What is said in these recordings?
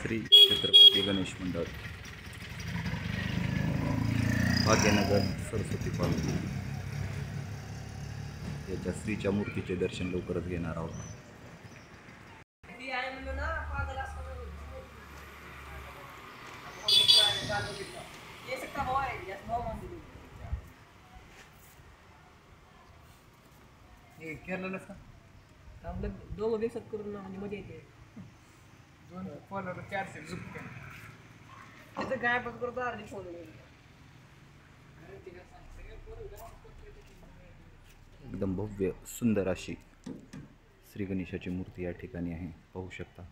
श्री छत्रपती गणेश मंडळ भाग्यनगर सरस्वती पालखी याच्या श्रीच्या मूर्तीचे दर्शन लवकरच घेणार आहोत. केरळलाच का आपलं दोघं दिवसात करून म्हणजे मजा येते. दोन फोनवर 400 झुकते त्याचं काय पण करतो अर्धी फोन एकदम भव्य सुंदर अशी श्री गणेशाची मूर्ती या ठिकाणी आहे. पाहू शकता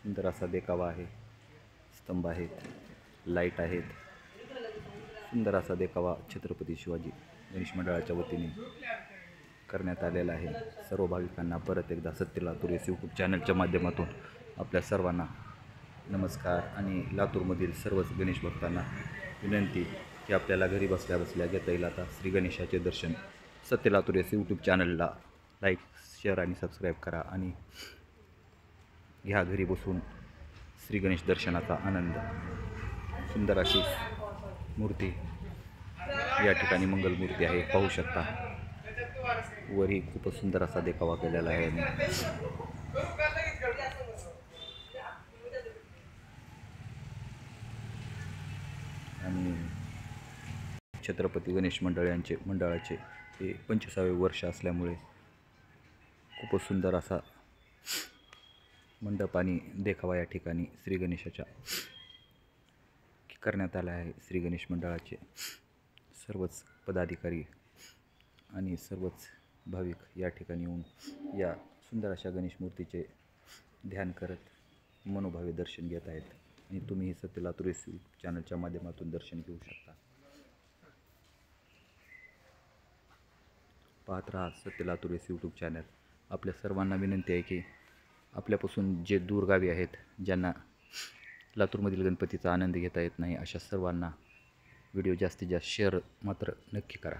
सुंदर असा देखावा आहे. स्तंभ आहेत, लाईट आहेत. सुंदर असा देखावा छत्रपती शिवाजी गणेश मंडळाच्या वतीने करण्यात आलेला आहे. सर्व भाविकांना परत एकदा सत्य लातूर यूट्यूब चॅनलच्या माध्यमातून आपल्या सर्वांना नमस्कार. आणि लातूरमधील सर्वच गणेश भक्तांना विनंती की आपल्याला घरी बसल्या बसल्या घेता येईल आता श्री गणेशाचे दर्शन. सत्य लातूर यूट्यूब चॅनलला लाईक, शेअर आणि सबस्क्राईब करा आणि घ्या घरी बसून श्री गणेश दर्शनाचा आनंद. सुंदर अशी मूर्ती या ठिकाणी मंगल मूर्ती आहे. पाहू शकता वरही खूपच सुंदर असा देखावा केलेला आहे. आणि छत्रपती गणेश मंडळाचे हे 25वे वर्ष असल्यामुळे खूपच सुंदर असा मंडप आणि देखावा या ठिकाणी श्री गणेशाच्या करण्यात आला आहे. श्री गणेश मंडळाचे सर्वच पदाधिकारी आणि सर्वच भाविक या ठिकाणी येऊन या सुंदर अशा गणेश मूर्तीचे ध्यान करत मनोभावे दर्शन घेत आहेत. आणि तुम्हीही सत्य लातूर यूट्यूब चॅनलच्या माध्यमातून दर्शन घेऊ शकता. पाहत राहा सत्य लातूर यूट्यूब चॅनल. आपल्या सर्वांना विनंती आहे की आपल्यापासून जे दूरगावी आहेत, ज्यांना लातूरमधील गणपतीचा आनंद घेता येत नाही, अशा सर्वांना व्हिडिओ जास्तीत जास्त शेअर मात्र नक्की करा.